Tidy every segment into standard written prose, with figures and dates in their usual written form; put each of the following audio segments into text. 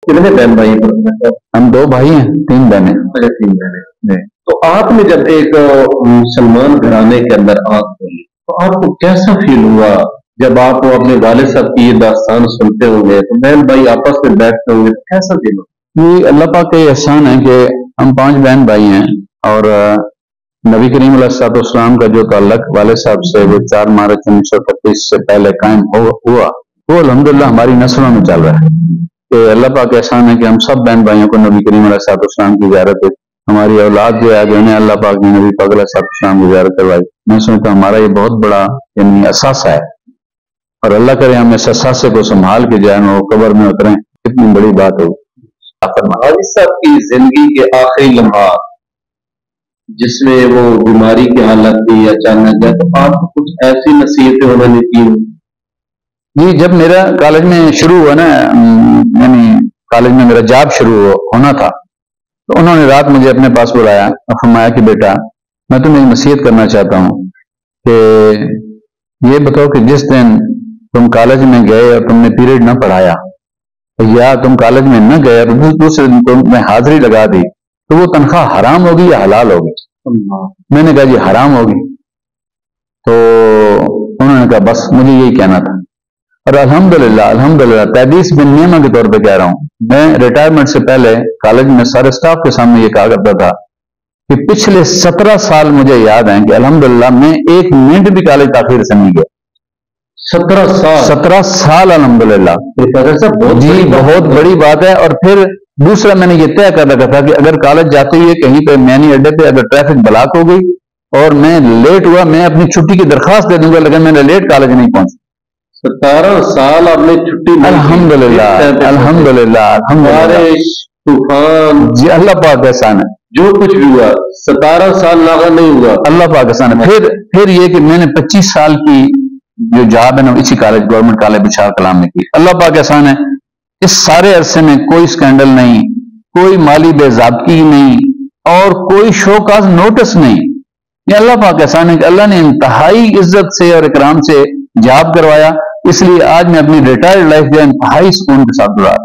कितने बहन भाई हैं प्रोफेसर? हम 2 भाई हैं, 3 बहनें। अच्छा, 3 बहनें। तो आपने जब एक मुसलमान घराने के अंदर आंख खोली तो आपको कैसा फील हुआ जब आप वो अपने वालिद साहब की ये दास्तान सुनते होंगे, तो बहन भाई आपस में बैठते होंगे, तो कैसा फील होगा? ये अल्लाह पाक का एहसान है कि हम 5 बहन भाई हैं और नबी करीम अलैहिस्सलाम का जो ताल्लुक वालिद साहब से वो 4 मार्च 1931 से पहले कायम हुआ, वो अल्हम्दुलिल्लाह हमारी नस्लों में चल रहा है। कि अल्लाह पाक का एहसान है कि हम सब बहन भाइयों को नबी करीम अलैहिस्सलाम की ज़ियारत है। हमारी औलाद जो है उन्हें अल्लाह पाक ने नबी पाक अलैहिस्सलाम की ज़ियारत करवाई। मैं समझता हूँ हमारा ये बहुत बड़ा यानी असासा है, और अल्लाह करे हम इस असासे को संभाल के जाए वो कब्र में उतरें, कितनी बड़ी बात है। वालिद साहब की जिंदगी के आखिरी लम्हात जिसमें वो बीमारी की हालत थी, अचानक है, तो आपको कुछ ऐसी नसीहतें उन्होंने की? जी, जब मेरा कॉलेज में शुरू हुआ ना, यानी कॉलेज में मेरा जॉब शुरू होना था, तो उन्होंने रात मुझे अपने पास बुलाया और फरमाया कि बेटा मैं तुम्हें नसीहत करना चाहता हूँ कि ये बताओ कि जिस दिन तुम कॉलेज में गए और तुमने पीरियड न पढ़ाया, या तुम कॉलेज में न गए और दूसरे दिन तुमने हाजिरी लगा दी, तो वो तनख्वाह हराम होगी या हलाल होगी? मैंने कहा जी हराम होगी। तो उन्होंने कहा बस मुझे यही कहना था। और अल्हम्दुलिल्लाह 33 बिन नियमा के तौर पे कह रहा हूँ, मैं रिटायरमेंट से पहले कॉलेज में सारे स्टाफ के सामने ये कहा करता था कि पिछले 17 साल मुझे याद है कि अल्हम्दुलिल्लाह मैं 1 मिनट भी कॉलेज ताखिर से नहीं गया। 17 साल अल्हम्दुलिल्लाह जी, बहुत बड़ी बात है। और फिर दूसरा मैंने ये तय कर रखा था कि अगर कॉलेज जाते हुए कहीं पे मैनी अड्डे पे अगर ट्रैफिक ब्लॉक हो गई और मैं लेट हुआ, मैं अपनी छुट्टी की दरखास्त दे दूंगा, लेकिन मैंने लेट कॉलेज नहीं पहुंचा। 17 साल आपने छुट्टी? अल्हम्दुलिल्लाह अल्हम्दुलिल्लाह अल्हम्दुलिल्लाह, तूफान जी अल्लाह पाक का एहसान है, जो कुछ भी हुआ 17 साल नागा नहीं हुआ, अल्लाह पाक का एहसान है। फिर ये कि मैंने 25 साल की जो जॉब है ना इसी कॉलेज गवर्नमेंट कॉलेज बिशार कलाम में की। अल्लाह पाक का एहसान है, इस सारे अरसे में कोई स्कैंडल नहीं, कोई माली बेज़ाब्ती नहीं और कोई शोकाज नोटिस नहीं। ये अल्लाह पाक का एहसान है कि अल्लाह ने इंतहाई इज्जत से और इकराम से जॉब करवाया, इसलिए आज मैं अपनी रिटायर्ड लाइफ जो इंतहाई सुकून के साथ गुजार।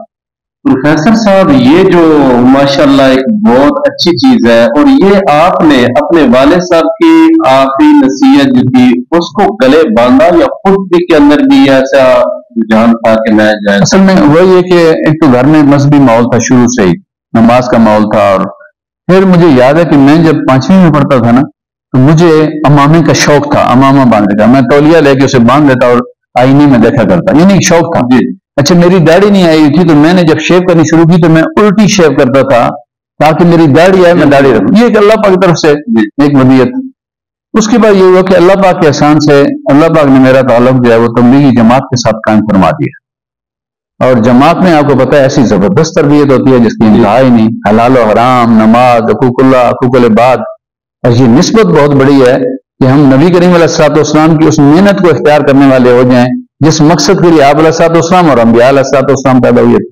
प्रोफेसर साहब, ये जो माशाल्लाह एक बहुत अच्छी चीज है, और ये आपने अपने वाले साहब की आखिरी नसीहत जो थी उसको गले बांधा या खुद के अंदर भी ऐसा रुझान था कि मैं जाए? असल में वही है कि एक तो घर में मजहबी माहौल था, शुरू से ही नमाज का माहौल था। और फिर मुझे याद है कि मैं जब 5वीं में पढ़ता था ना, तो मुझे अमामे का शौक था, अमामा बांधने का। मैं तौलिया लेके उसे बांध लेता और आईने में देखा करता, ये नहीं शौक था। अच्छा, मेरी दाढ़ी नहीं आई थी तो मैंने जब शेव करनी शुरू की तो मैं उल्टी शेव करता था ताकि मेरी दाढ़ी आए, मैं दाढ़ी रखूं। ये एक अल्लाह पाक की तरफ से एक वदियत। उसके बाद ये हुआ कि अल्लाह पाक के एहसान से अल्लाह पाक ने मेरा ताल्लुक जो है वो तबलीगी जमात के साथ कायम फरमा दिया। और जमात में आपको पता है ऐसी जबरदस्त तरबियत होती है जिसकी इंतहा ही नहीं, हलाल और हराम, नमाज, हकूकुल्लाह, हकूकुल इबाद। और ये निस्बत बहुत बड़ी है कि हम नबी करीम अलैहिस्सलाम की उस मेहनत को इख्तियार करने वाले हो जाएं जिस मकसद के लिए आप अलैहिस्सलाम और अंबिया अलैहिस्सलाम पैदा हुए थे।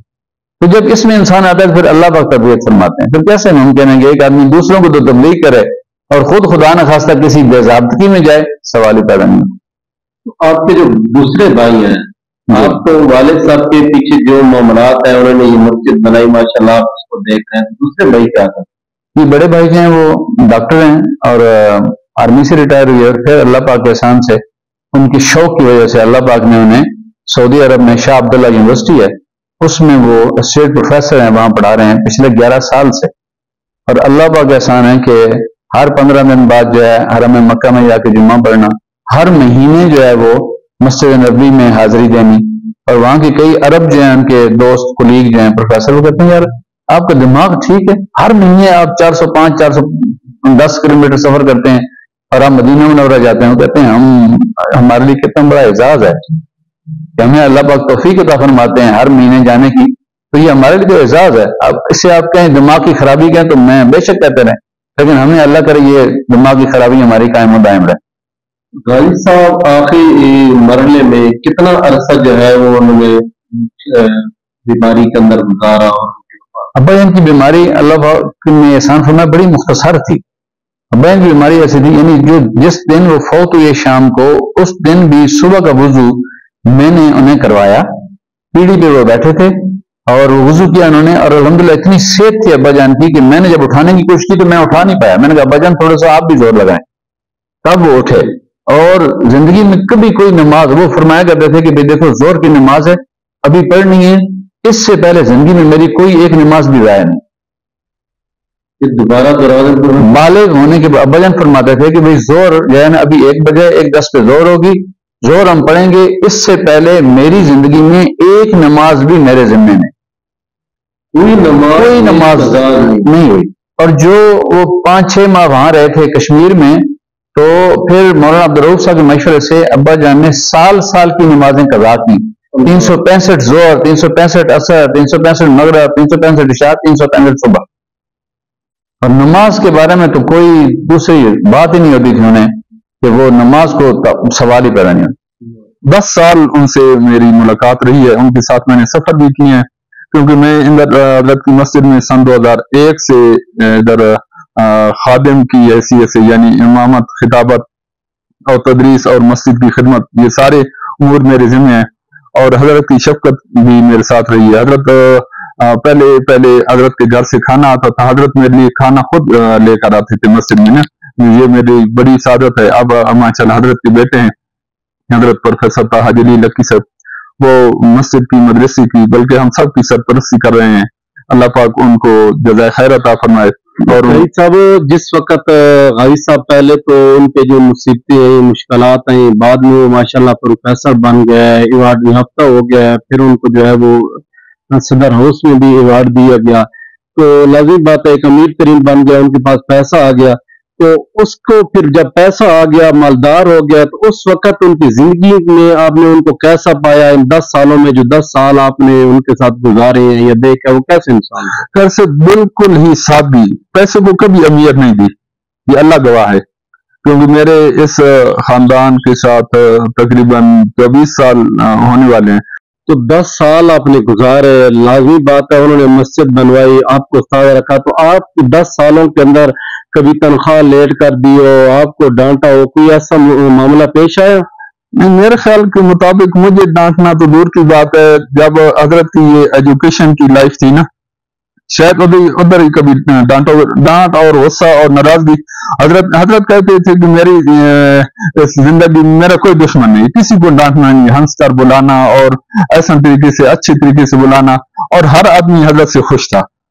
तो जब इसमें इंसान आता है फिर अल्लाह पाक तरबियत फरमाते हैं। फिर कैसे मुमकिन है कि एक आदमी दूसरों को तो तबलीग करे और खुद खुदा न खास्ता किसी बेज़ाब्तगी में जाए? सवाल ही पैदा नहीं। तो आपके जो दूसरे भाई हैं, आप तो वालिद साहब के पीछे जो मामलात है उन्होंने ये मस्जिद बनाई, माशाल्लाह आप उसको देख रहे हैं। दूसरे भाई क्या था? ये बड़े भाई जो हैं वो डॉक्टर हैं और आर्मी से रिटायर हुए, और फिर अल्लाह पाक के एहसान से उनकी शौक की वजह से अल्लाह पाक ने उन्हें सऊदी अरब में शाह अब्दुल्ला यूनिवर्सिटी है उसमें वो एसोसिएट प्रोफेसर हैं, वहां पढ़ा रहे हैं पिछले 11 साल से। और अल्लाह पाक का एहसान है कि हर 15 दिन बाद जो है हरम मक्का में जाके जुम्मा पढ़ना, हर महीने जो है वो मस्जिद नबवी में हाजिरी देनी। और वहां के कई अरब जो है उनके दोस्त कुलीग जो हैं प्रोफेसर, वो कहते हैं यार आपका दिमाग ठीक है, हर महीने आप 405-410 किलोमीटर सफर करते हैं और आप मदीना मुनव्वरा जाते हैं। वो कहते हैं हम हमारे लिए कितना बड़ा एजाज है कि हमें अल्लाह पाक तौफीक अता फरमाते हैं हर महीने जाने की, तो ये हमारे लिए तो एजाज है। अब इससे आप कहें दिमाग की खराबी कहें तो मैं बेशक कहते रहे, लेकिन हमें अल्लाह करे ये दिमाग की खराबी हमारी कायम दायम रहे। गालिब साहब आखिरी मरहले में कितना अरसा जो है वो उन्होंने बीमारी के अंदर गुजारा? और अब्बा जान की बीमारी अल्लाह ने एहसान फरमाया बड़ी मुख्तसर थी। अब्बा जान की बीमारी ऐसी थी, यानी जो जिस दिन वो फौत हुए शाम को, उस दिन भी सुबह का वुजू मैंने उन्हें करवाया। पीढ़ी पे वो बैठे थे اور وضو کیا انہوں نے، اور الحمدللہ اتنی صحت تھی ابا جان کی کہ میں نے جب اٹھانے کی کوشش کی تو میں اٹھا نہیں پایا. میں نے کہا ابا جان تھوڑا سا آپ بھی زور لگائیں، تب وہ اٹھے. اور زندگی میں کبھی کوئی نماز، وہ فرمایا کرتے تھے کہ بھئی دیکھو زور کی نماز ہے ابھی پڑھنی ہے، اس سے پہلے زندگی میں میری کوئی ایک نماز بھی ضائع نہیں. دوبارہ بالغ ہونے کے بعد ابا جان فرماتے تھے کہ بھئی زور جو ہے نا ابھی 1 بجے 1:10 پہ زور ہوگی، زور ہم پڑھیں گے، اس سے پہلے میری زندگی میں ایک نماز بھی میرے ذمے میں کوئی نماز نہیں ہوئی. اور جو وہ 5-6 ماہ وہاں رہے تھے کشمیر میں، تو پھر مولانا عبدالرؤف صاحب کے مشورے سے ابا جان نے سال کی نمازیں قضا کی. 365 زور، 365 عصر، 365 مغرب، 365 عشاء، 365 صبح. اور نماز کے بارے میں تو کوئی دوسری بات ہی نہیں ہوتی تھی انہیں کہ وہ نماز کو سوال ہی پیدا نہیں ہوتا. 10 سال ان سے میری ملاقات رہی ہے، ان کے ساتھ میں نے سفر بھی کیے ہیں، کیونکہ میں حضرت کی مسجد میں سن 2001 سے ادھر خادم کی حیثیت سے، یعنی امامت، خطابت اور تدریس اور مسجد کی خدمت، یہ سارے امور میرے ذمہ ہیں. اور حضرت کی شفقت بھی میرے ساتھ رہی ہے. حضرت پہلے حضرت کے گھر سے کھانا آتا تھا، حضرت میرے لیے کھانا خود لے کر آتے تھے مسجد میں نا. یہ میری بڑی سعادت ہے. اب ماشاءاللہ حضرت کے بیٹے ہیں حضرت پروفیسر طاہر جلیل لکی صاحب، وہ مسجد کی، مدرسے کی، بلکہ ہم سب کی سرپرستی کر رہے ہیں. اللہ پاک ان کو جزائے خیر عطا فرمائے. اور غازی صاحب جس وقت غازی صاحب پہلے تو ان پہ جو مصیبتیں ہیں، مشکلات ہیں، بعد میں وہ ماشاءاللہ پروفیسر بن گئے، ایوارڈ یافتہ ہو گیا، پھر ان کو جو ہے وہ صدر ہاؤس میں بھی ایوارڈ دیا گیا. تو لازمی بات ہے ایک امیر ترین بن گیا، ان کے پاس پیسہ آ گیا. تو اس کو پھر جب پیسہ آ گیا، مالدار ہو گیا، تو اس وقت ان کی زندگی میں آپ نے ان کو کیسا پایا؟ ان 10 سالوں میں جو 10 سال آپ نے ان کے ساتھ گزارے ہیں یا دیکھا، وہ کیسے انسان ہے؟ پیسے بالکل ہی سادگی، پیسے کو کبھی اہمیت نہیں دی، یہ اللہ گواہ ہے. کیونکہ میرے اس خاندان کے ساتھ تقریباً 24 سال ہونے والے ہیں. تو 10 سال آپ نے گزارے، لازمی بات ہے انہوں نے مسجد بنوائی، آپ کو استاد رکھا، تو آپ 10 سالوں کے اندر کبھی تنخواہ لیٹ کر دی ہو، آپ کو ڈانٹا ہو، کوئی ایسا معاملہ پیش آیا؟ میرے خیال کے مطابق مجھے ڈانٹنا تو دور کی بات ہے. جب حضرت کی یہ ایجوکیشن کی لائف تھی نا، شاید ادھر ہی کبھی ڈانٹ اور غصہ اور ناراضگی. حضرت کہتے تھے کہ میری زندگی میں میرا کوئی دشمن نہیں، کسی کو ڈانٹنا نہیں، ہنس کر بلانا اور ایسا طریقے سے، اچھے طریقے سے بلانا، اور ہر آدمی حضرت سے خوش تھا.